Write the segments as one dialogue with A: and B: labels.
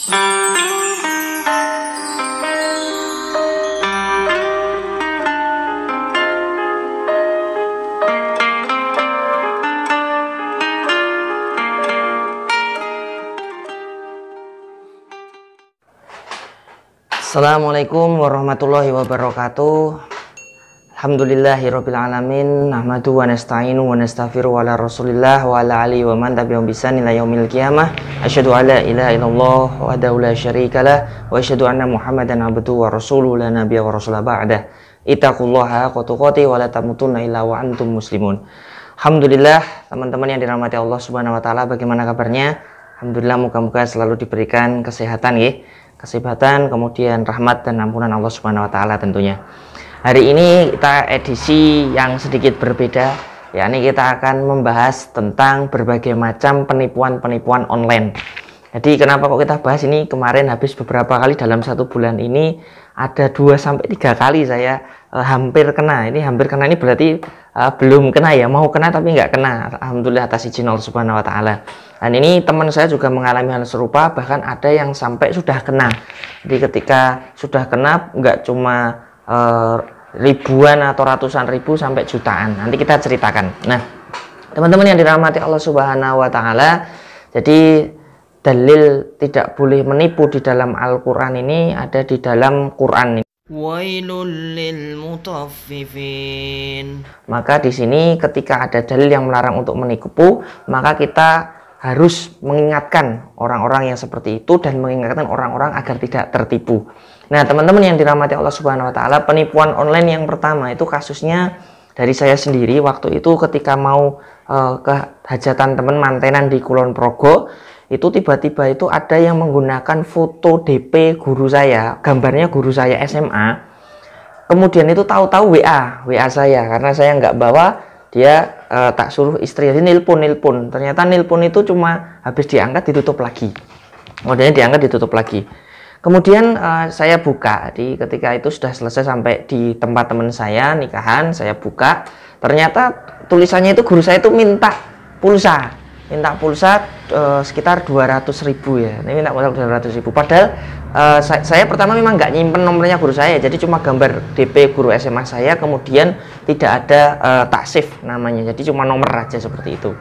A: Assalamualaikum warahmatullahi wabarakatuh. Alhamdulillahirabbil alamin, nahmadu wa nasta'inu wa nastaghfiru ala Rasulillah wa ala alihi wa man tabi'ahum bi ihsan ila yaumil qiyamah. Asyhadu an la ilaha illallah wahdahu la syarikalah wa asyhadu anna Muhammadan abduhu wa rasuluhu la nabiyya wa rasula ba'dah. Ittaqullaha haqqa tuqatih wa la tamutunna illa wa antum muslimun. Alhamdulillah, teman-teman yang dirahmati Allah Subhanahu wa taala, bagaimana kabarnya? Alhamdulillah, moga-moga selalu diberikan kesehatan nggih. Kesehatan, kemudian rahmat dan ampunan Allah Subhanahu wa taala tentunya. Hari ini kita edisi yang sedikit berbeda, yakni kita akan membahas tentang berbagai macam penipuan-penipuan online. Jadi kenapa kok kita bahas ini? Kemarin habis beberapa kali dalam satu bulan ini ada 2-3 kali saya hampir kena. Ini hampir kena ini berarti belum kena ya, mau kena tapi nggak kena. Alhamdulillah atas izin Allah Subhanahu wa taala. Dan ini teman saya juga mengalami hal serupa, bahkan ada yang sampai sudah kena. Jadi ketika sudah kena nggak cuma ribuan atau ratusan ribu sampai jutaan. Nanti kita ceritakan. Nah, teman-teman yang dirahmati Allah Subhanahu wa taala, jadi dalil tidak boleh menipu di dalam Al-Qur'an ini ada di dalam Quran ini. Wailul lil mutaffifin. Maka di sini ketika ada dalil yang melarang untuk menipu, maka kita harus mengingatkan orang-orang yang seperti itu dan mengingatkan orang-orang agar tidak tertipu. Nah, teman-teman yang dirahmati Allah Subhanahu wa taala, penipuan online yang pertama itu kasusnya dari saya sendiri waktu itu ketika mau ke hajatan teman mantenan di Kulon Progo. Itu tiba-tiba itu ada yang menggunakan foto DP guru saya, gambarnya guru saya SMA. Kemudian itu tahu-tahu WA saya, karena saya nggak bawa, dia tak suruh istri, jadi nilpon. Ternyata nilpon itu cuma habis diangkat ditutup lagi, modelnya diangkat ditutup lagi. Kemudian saya buka, di ketika itu sudah selesai sampai di tempat teman saya nikahan, saya buka, ternyata tulisannya itu guru saya itu minta pulsa sekitar 200.000 ya. Ini minta pulsa 200.000. Padahal saya pertama memang nggak nyimpen nomornya guru saya, jadi cuma gambar DP guru SMA saya, kemudian tidak ada taksif namanya, jadi cuma nomor aja seperti itu.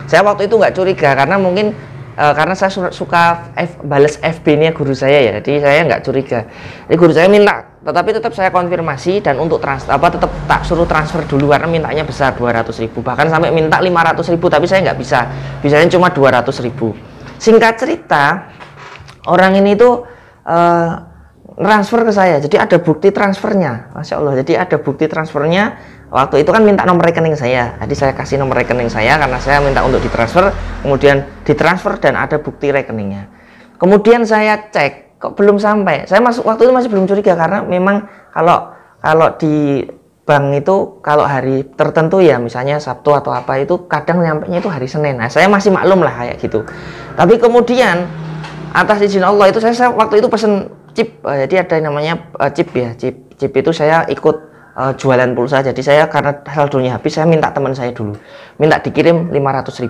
A: Saya waktu itu nggak curiga karena mungkin karena saya suka balas FB-nya guru saya ya, jadi saya nggak curiga. Jadi guru saya minta, tetapi tetap saya konfirmasi dan untuk tetap tak suruh transfer dulu karena mintanya besar 200.000, bahkan sampai minta 500.000, tapi saya nggak bisa, bisanya cuma 200.000. Singkat cerita, orang ini tuh transfer ke saya, jadi ada bukti transfernya, Masya Allah. Jadi ada bukti transfernya. Waktu itu kan minta nomor rekening saya, jadi saya kasih nomor rekening saya karena saya minta untuk ditransfer, kemudian ditransfer dan ada bukti rekeningnya. Kemudian saya cek, kok belum sampai. Saya waktu itu masih belum curiga karena memang kalau di bank itu kalau hari tertentu ya, misalnya Sabtu atau apa itu kadang nyampainya itu hari Senin. Nah, saya masih maklum lah kayak gitu. Tapi kemudian atas izin Allah itu saya waktu itu pesen chip, jadi ada namanya chip ya, chip itu saya ikut jualan pulsa. Jadi saya karena saldonya habis, saya minta teman saya dulu, minta dikirim 500.000.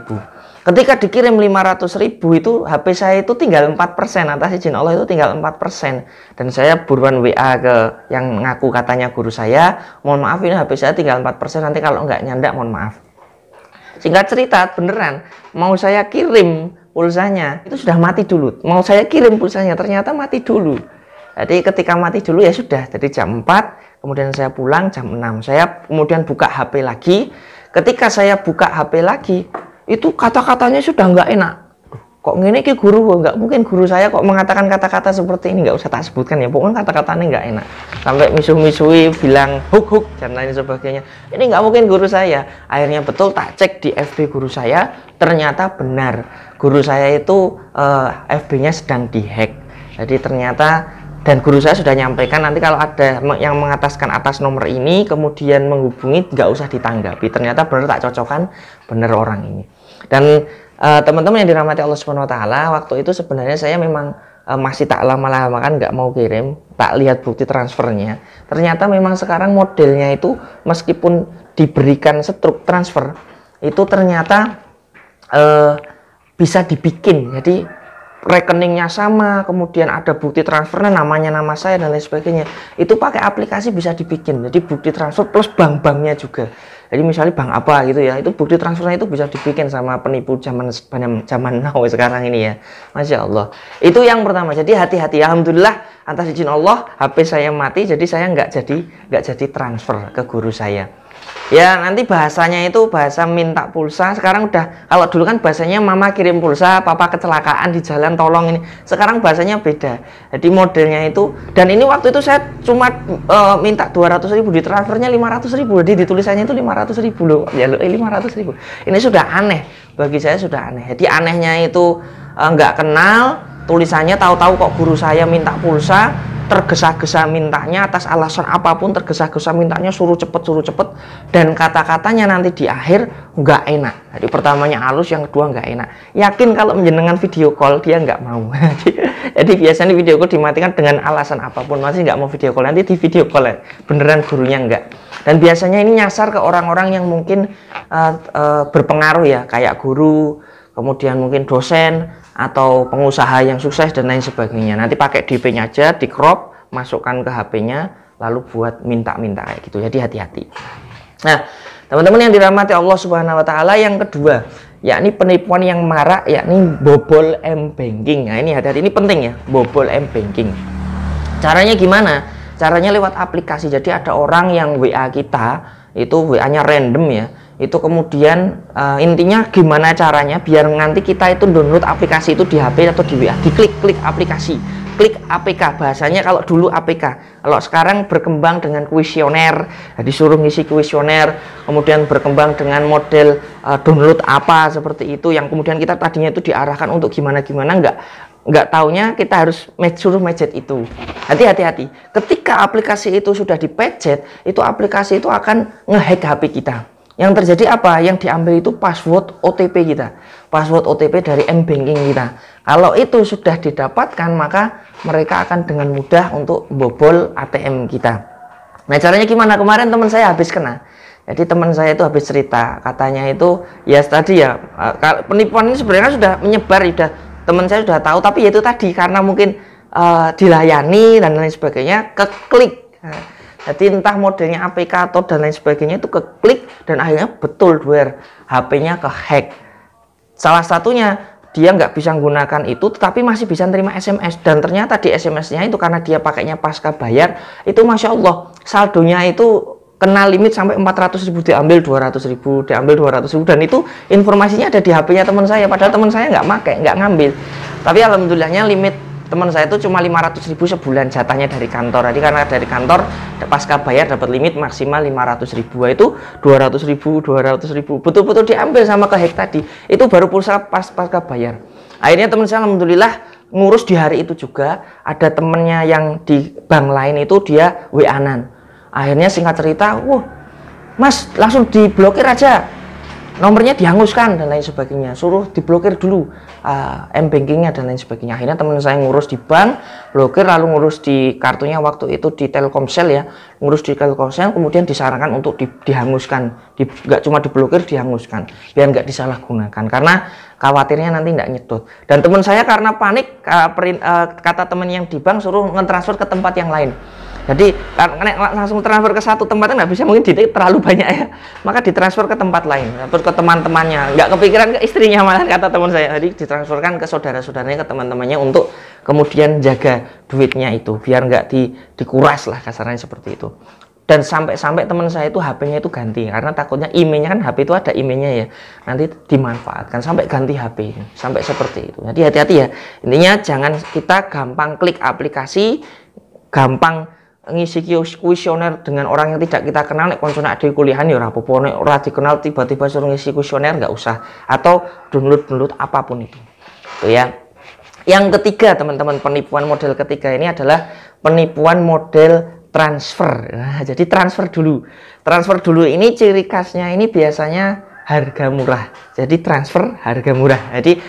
A: Ketika dikirim 500.000 itu HP saya itu tinggal 4%, atas izin Allah itu tinggal 4%. Dan saya buruan WA ke yang ngaku katanya guru saya, mohon maaf ini HP saya tinggal 4%, nanti kalau nggak nyandak mohon maaf. Singkat cerita, beneran mau saya kirim pulsanya itu sudah mati dulu. Mau saya kirim pulsanya ternyata mati dulu. Jadi ketika mati dulu ya sudah, jadi jam 4, kemudian saya pulang jam 6. Saya kemudian buka HP lagi. Ketika saya buka HP lagi, itu kata-katanya sudah nggak enak. Kok ngene ki guru, nggak mungkin guru saya kok mengatakan kata-kata seperti ini, nggak usah tak sebutkan ya, pokoknya kata-katanya nggak enak. Sampai misuh-misui, bilang huk dan lain sebagainya. Ini nggak mungkin guru saya. Akhirnya betul tak cek di FB guru saya, ternyata benar. Guru saya itu FB-nya sedang dihack. Jadi ternyata, dan guru saya sudah nyampaikan nanti kalau ada yang mengataskan atas nomor ini kemudian menghubungi nggak usah ditanggapi. Ternyata benar tak cocokkan, benar orang ini. Dan teman-teman yang dirahmati Allah Subhanahu wa taala, waktu itu sebenarnya saya memang masih tak lama-lama kan nggak mau kirim, tak lihat bukti transfernya. Ternyata memang sekarang modelnya itu meskipun diberikan struk transfer itu ternyata bisa dibikin. Jadi rekeningnya sama, kemudian ada bukti transfernya namanya nama saya dan lain sebagainya. Itu pakai aplikasi bisa dibikin. Jadi bukti transfer plus bank-banknya juga. Jadi misalnya bank apa gitu ya, itu bukti transfernya itu bisa dibikin sama penipu zaman now sekarang ini ya. Masya Allah. Itu yang pertama. Jadi hati-hati. Alhamdulillah atas izin Allah HP saya mati, jadi saya nggak jadi transfer ke guru saya. Ya nanti bahasanya itu bahasa minta pulsa. Sekarang udah, kalau dulu kan bahasanya mama kirim pulsa, papa kecelakaan di jalan tolong ini. Sekarang bahasanya beda. Jadi modelnya itu, dan ini waktu itu saya cuma minta 200.000, di transfernya 500.000. Jadi ditulisannya itu 500.000 loh. Ya 500.000. Ini sudah aneh, bagi saya sudah aneh. Jadi anehnya itu nggak kenal, tulisannya tahu-tahu kok guru saya minta pulsa, tergesa-gesa mintanya atas alasan apapun, tergesa-gesa mintanya suruh cepet, dan kata-katanya nanti di akhir nggak enak. Jadi pertamanya halus, yang kedua nggak enak. Yakin kalau menjenengan video call dia nggak mau. Jadi biasanya video call dimatikan dengan alasan apapun, masih nggak mau video call, nanti di video call ya. Beneran gurunya nggak. Dan biasanya ini nyasar ke orang-orang yang mungkin berpengaruh ya, kayak guru, kemudian mungkin dosen atau pengusaha yang sukses dan lain sebagainya. Nanti pakai DP-nya aja, di crop, masukkan ke HP-nya, lalu buat minta-minta kayak gitu. Jadi hati-hati. Nah, teman-teman yang dirahmati Allah Subhanahu wa taala, yang kedua, yakni penipuan yang marak, yakni bobol M-banking. Nah, ini hati-hati, ini penting ya, bobol M-banking. Caranya gimana? Caranya lewat aplikasi. Jadi ada orang yang WA kita, itu WA-nya random ya. Itu kemudian intinya gimana caranya biar nanti kita itu download aplikasi itu di HP atau di WA, diklik aplikasi, klik APK. Bahasanya kalau dulu APK, kalau sekarang berkembang dengan kuesioner, disuruh ngisi kuesioner, kemudian berkembang dengan model download apa seperti itu, yang kemudian kita tadinya itu diarahkan untuk gimana-gimana, nggak taunya kita harus suruh mejet itu. Hati-hati, ketika aplikasi itu sudah dipejet, itu aplikasi itu akan ngehack HP kita. Yang terjadi apa? Yang diambil itu password OTP kita, password OTP dari M-banking kita. Kalau itu sudah didapatkan, maka mereka akan dengan mudah untuk membobol ATM kita. Nah, caranya gimana? Kemarin teman saya habis kena. Jadi teman saya itu habis cerita, katanya itu ya tadi ya, penipuan ini sebenarnya sudah menyebar, sudah teman saya sudah tahu, tapi ya itu tadi karena mungkin dilayani dan lain sebagainya, keklik. Jadi entah modelnya APK atau dan lain sebagainya itu keklik, dan akhirnya betul HP-nya kehack. Salah satunya dia nggak bisa menggunakan itu, tetapi masih bisa terima SMS, dan ternyata di SMS-nya itu karena dia pakainya pasca bayar, itu Masya Allah saldonya itu kena limit sampai 400.000, diambil 200.000, diambil 200.000, dan itu informasinya ada di HP-nya teman saya, padahal teman saya nggak pakai, nggak ngambil. Tapi alhamdulillahnya limit teman saya itu cuma 500.000 sebulan jatahnya dari kantor. Jadi karena dari kantor pasca bayar dapat limit maksimal 500.000, itu 200.000 betul-betul diambil sama kehack tadi. Itu baru pulsa pasca bayar. Akhirnya teman saya alhamdulillah ngurus di hari itu juga. Ada temennya yang di bank lain itu dia WA-an. Akhirnya singkat cerita, Mas langsung diblokir aja, nomornya dihanguskan dan lain sebagainya, suruh diblokir dulu M-bankingnya dan lain sebagainya. Akhirnya teman saya ngurus di bank, blokir, lalu ngurus di kartunya waktu itu di Telkomsel ya, ngurus di Telkomsel, kemudian disarankan untuk dihanguskan, nggak cuma diblokir, dihanguskan biar nggak disalahgunakan, karena khawatirnya nanti nggak nyedot. Dan teman saya karena panik, kata teman yang di bank suruh ngetransfer ke tempat yang lain. Jadi langsung transfer ke satu tempat nggak bisa, mungkin terlalu banyak ya, maka ditransfer ke tempat lain, terus ke teman-temannya, nggak kepikiran ke istrinya malah, kata teman saya. Jadi ditransferkan ke saudara-saudaranya, ke teman-temannya, untuk kemudian jaga duitnya itu biar nggak dikuras lah, kasarnya seperti itu. Dan sampai teman saya itu HP-nya itu ganti, karena takutnya emailnya, kan HP itu ada emailnya ya, nanti dimanfaatkan, sampai ganti HP, sampai seperti itu. Jadi hati-hati ya, intinya jangan kita gampang klik aplikasi, gampang ngisi kuesioner dengan orang yang tidak kita kenal. Nek koncone ade kuliahan ya ora apa-apa, nek ora dikenal tiba-tiba suruh ngisi kuesioner nggak usah, atau download apapun itu ya. Yang ketiga teman-teman, penipuan model ketiga ini adalah penipuan model transfer. Nah, jadi transfer dulu ini ciri khasnya ini biasanya harga murah. Jadi transfer harga murah. Jadi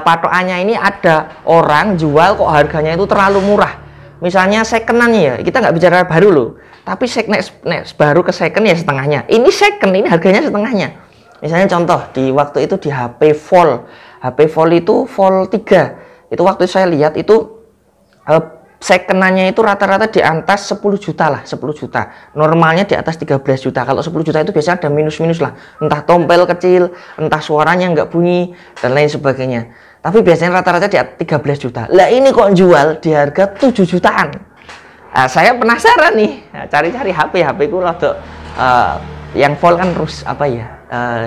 A: patokannya ini ada orang jual kok harganya itu terlalu murah. Misalnya second-an ya, kita nggak bicara baru loh, tapi next baru ke second ya setengahnya. Ini second, ini harganya setengahnya. Misalnya contoh, di waktu itu di HP Fold itu Fold 3 itu waktu saya lihat itu sekenanya itu rata-rata di atas 10 juta lah, 10 juta. Normalnya di atas 13 juta. Kalau 10 juta itu biasanya ada minus-minus lah. Entah tompel kecil, entah suaranya nggak bunyi, dan lain sebagainya. Tapi biasanya rata-rata di atas 13 juta. Lah ini kok jual di harga 7 jutaan. Nah, saya penasaran nih, cari-cari HP ku rada yang full kan terus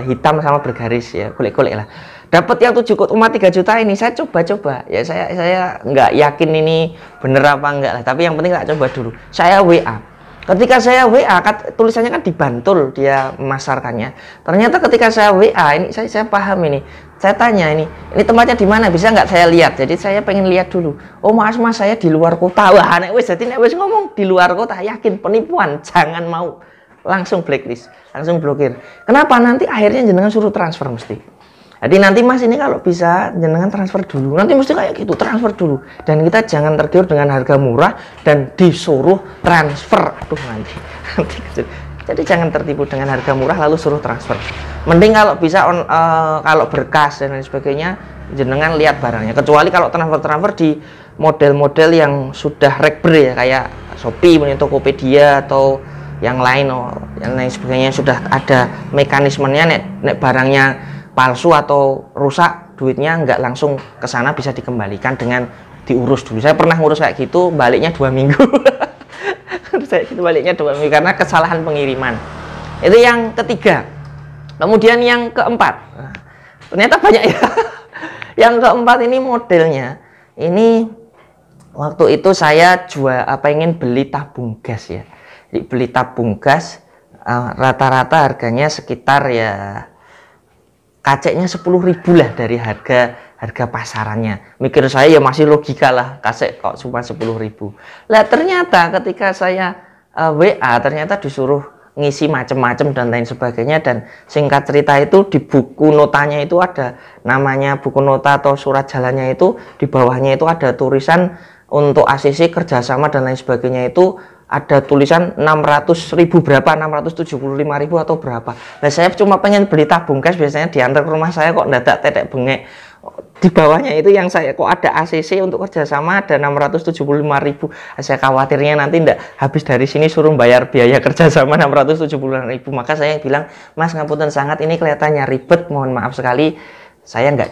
A: hitam sama bergaris ya, kulik-kulik lah. Dapat yang 7,3 juta ini, saya coba-coba ya, saya nggak yakin ini bener apa enggak lah, tapi yang penting tak coba dulu. Saya WA, ketika saya WA tulisannya kan di Bantul dia memasarkannya, ternyata ketika saya WA ini saya paham ini, saya tanya ini tempatnya di mana, bisa nggak saya lihat? Jadi saya pengen lihat dulu. Oh mas saya di luar kota. Wah jadi nek wis ngomong di luar kota, yakin penipuan, jangan mau, langsung blacklist, langsung blokir. Kenapa? Nanti akhirnya jenengan suruh transfer mesti. Jadi nanti mas ini kalau bisa jenengan transfer dulu, nanti mesti kayak gitu, transfer dulu. Dan kita jangan tergiur dengan harga murah dan disuruh transfer. Aduh nanti. Jadi jangan tertipu dengan harga murah lalu suruh transfer. Mending kalau bisa kalau berkas dan lain sebagainya, jenengan lihat barangnya. Kecuali kalau transfer di model-model yang sudah rekber ya, kayak Shopee, Tokopedia atau yang lain, yang lain sebagainya, sudah ada mekanismenya. Nek barangnya palsu atau rusak, duitnya nggak langsung ke sana, bisa dikembalikan dengan diurus dulu. Saya pernah ngurus kayak gitu, baliknya 2 minggu. Saya gitu baliknya 2 minggu karena kesalahan pengiriman. Itu yang ketiga. Kemudian yang keempat, ternyata banyak ya. Yang keempat ini modelnya, ini waktu itu saya ingin beli tabung gas ya. Jadi beli tabung gas, rata-rata harganya sekitar ya kaceknya 10.000 lah dari harga pasarannya. Mikir saya ya masih logika lah, kacek kok cuma 10.000. Lah ternyata ketika saya WA, ternyata disuruh ngisi macem-macem dan lain sebagainya. Dan singkat cerita itu di buku notanya itu ada namanya, buku nota atau surat jalannya itu di bawahnya itu ada tulisan untuk ACC kerjasama dan lain sebagainya, itu ada tulisan 600.000 berapa, 675.000 atau berapa. Nah saya cuma pengen beli tabung gas, biasanya diantar ke rumah saya kok ndadak tetek bengek. Di bawahnya itu yang saya kok ada ACC untuk kerjasama ada 675.000. Saya khawatirnya nanti ndak habis dari sini suruh bayar biaya kerjasama 675.000. Maka saya bilang, mas ngapunten sangat, ini kelihatannya ribet, mohon maaf sekali, saya nggak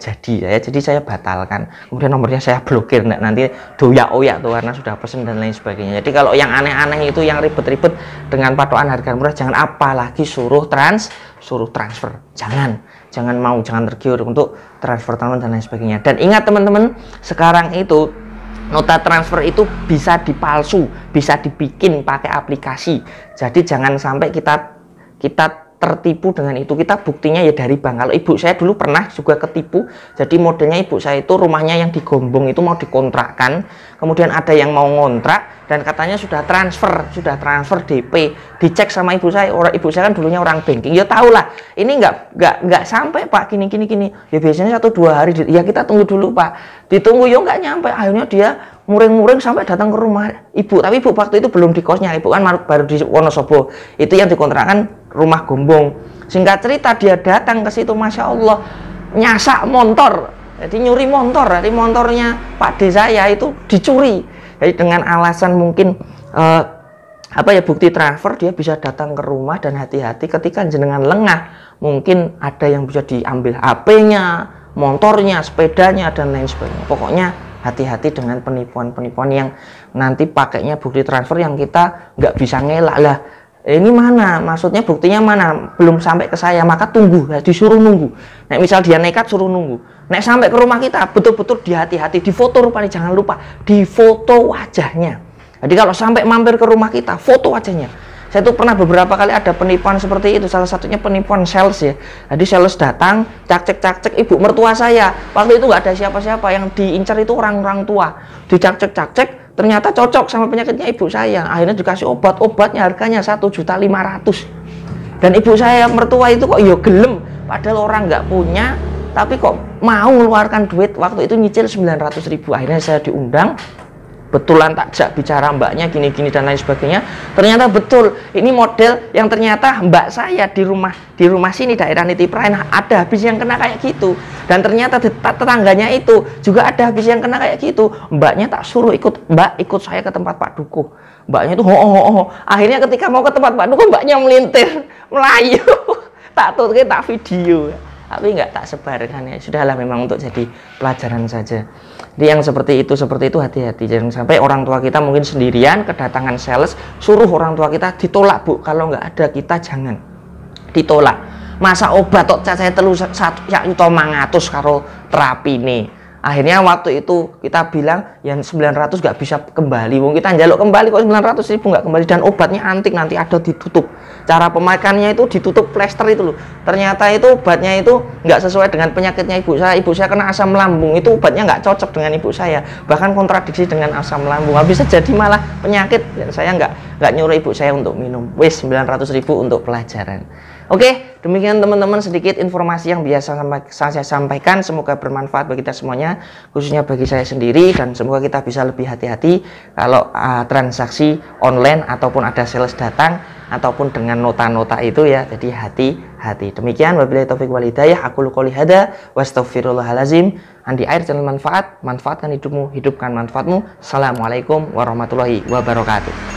A: jadi saya batalkan. Kemudian nomornya saya blokir, nanti doyak-oyak tuh karena sudah pesen dan lain sebagainya. Jadi kalau yang aneh-aneh itu, yang ribet-ribet dengan patokan harga murah, jangan, apalagi suruh transfer, jangan mau, jangan tergiur untuk transfer tangan dan lain sebagainya. Dan ingat teman-teman, sekarang itu nota transfer itu bisa dipalsu, bisa dibikin pakai aplikasi. Jadi jangan sampai kita tertipu dengan itu. Kita buktinya ya dari bank. Kalau ibu saya dulu pernah juga ketipu. Jadi modelnya ibu saya itu rumahnya yang di Gombong itu mau dikontrakkan, kemudian ada yang mau ngontrak dan katanya sudah transfer DP. Dicek sama ibu saya, ibu saya kan dulunya orang banking, ya tahu lah ini nggak sampai pak, gini. Ya biasanya 1-2 hari, ya kita tunggu dulu pak. Ditunggu ya nggak nyampe, akhirnya dia muring-muring sampai datang ke rumah ibu. Tapi ibu waktu itu belum di kosnya, ibu kan baru di Wonosobo, itu yang dikontrakkan rumah Gombong. Singkat cerita dia datang ke situ, masya Allah, nyasak motor, jadi nyuri motor. Jadi motornya Pak D saya itu dicuri. Jadi dengan alasan mungkin bukti transfer, dia bisa datang ke rumah. Dan hati-hati ketika jenengan lengah, mungkin ada yang bisa diambil HP-nya, motornya, sepedanya dan lain sebagainya. Pokoknya hati-hati dengan penipuan-penipuan yang nanti pakainya bukti transfer yang kita nggak bisa ngelak lah. Ini mana, maksudnya buktinya mana, belum sampai ke saya, maka tunggu, disuruh nunggu. Nek misal dia nekat, suruh nunggu. Nek sampai ke rumah kita, betul-betul hati-hati, difoto rupanya, jangan lupa difoto wajahnya. Jadi kalau sampai mampir ke rumah kita, foto wajahnya. Saya tuh pernah beberapa kali ada penipuan seperti itu, salah satunya penipuan sales ya. Jadi sales datang, cak-cek ibu mertua saya. Waktu itu nggak ada siapa-siapa, yang diincar itu orang-orang tua. Dicak-cek, ternyata cocok sama penyakitnya ibu saya. Akhirnya dikasih obatnya harganya 1.500.000. Dan ibu saya mertua itu kok gelem, padahal orang nggak punya, tapi kok mau mengeluarkan duit. Waktu itu nyicil 900.000. Akhirnya saya diundang betulan tak jak bicara mbaknya gini-gini dan lain sebagainya. Ternyata betul, ini model yang ternyata mbak saya di rumah sini daerah Nitiprain ada habis yang kena kayak gitu. Dan ternyata tetangganya itu juga ada habis yang kena kayak gitu. Mbaknya tak suruh mbak ikut saya ke tempat Pak Dukuh. Mbaknya itu akhirnya ketika mau ke tempat Pak Dukuh mbaknya melintir, melayu. Tak tuh tak video. Tapi nggak tak sebarkan ya, sudahlah, memang untuk jadi pelajaran saja. Jadi yang seperti itu hati-hati, jangan sampai orang tua kita mungkin sendirian kedatangan sales, suruh orang tua kita ditolak bu, kalau nggak ada kita jangan ditolak. Masa obat tok saya telu satu ya itu mangatus karo terapi nih. Akhirnya waktu itu kita bilang yang 900 nggak bisa kembali, wong kita njaluk kembali kok 900.000 nggak kembali, dan obatnya antik, nanti ada ditutup. Cara pemakaiannya itu ditutup plester itu loh. Ternyata itu obatnya itu nggak sesuai dengan penyakitnya ibu saya. Ibu saya kena asam lambung, itu obatnya nggak cocok dengan ibu saya, bahkan kontradiksi dengan asam lambung. Bisa jadi malah penyakit, dan saya nggak nyuruh ibu saya untuk minum. Wes 900.000 untuk pelajaran. Oke, demikian teman-teman sedikit informasi yang biasa saya sampaikan. Semoga bermanfaat bagi kita semuanya, khususnya bagi saya sendiri, dan semoga kita bisa lebih hati-hati kalau transaksi online ataupun ada sales datang ataupun dengan nota-nota itu ya. Jadi hati-hati. Demikian, wabillahi taufiq wal hidayah. Aku qouli hada wastaghfirullahalazim. Andi Air, channel manfaat, manfaatkan hidupmu, hidupkan manfaatmu. Assalamualaikum warahmatullahi wabarakatuh.